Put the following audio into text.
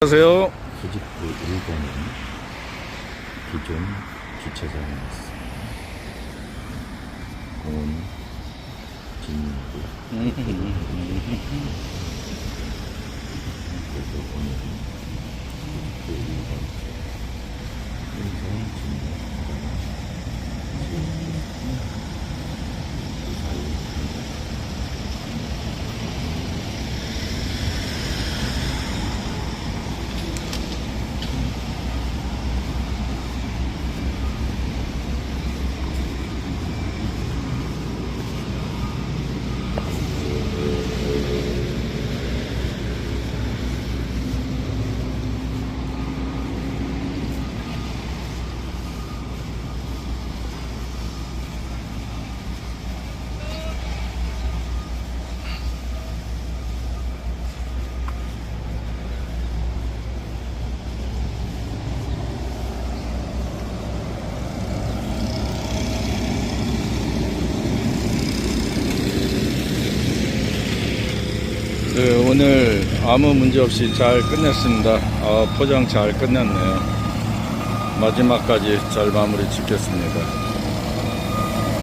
안녕하세요. 소집구 1번은 기존 주차장이었습니다. 공원 진입구. 그래서 오늘은 소집구 1번 인성 진입구장 오늘 아무 문제 없이 잘 끝냈습니다. 포장 잘 끝냈네요. 마지막까지 잘 마무리 짓겠습니다.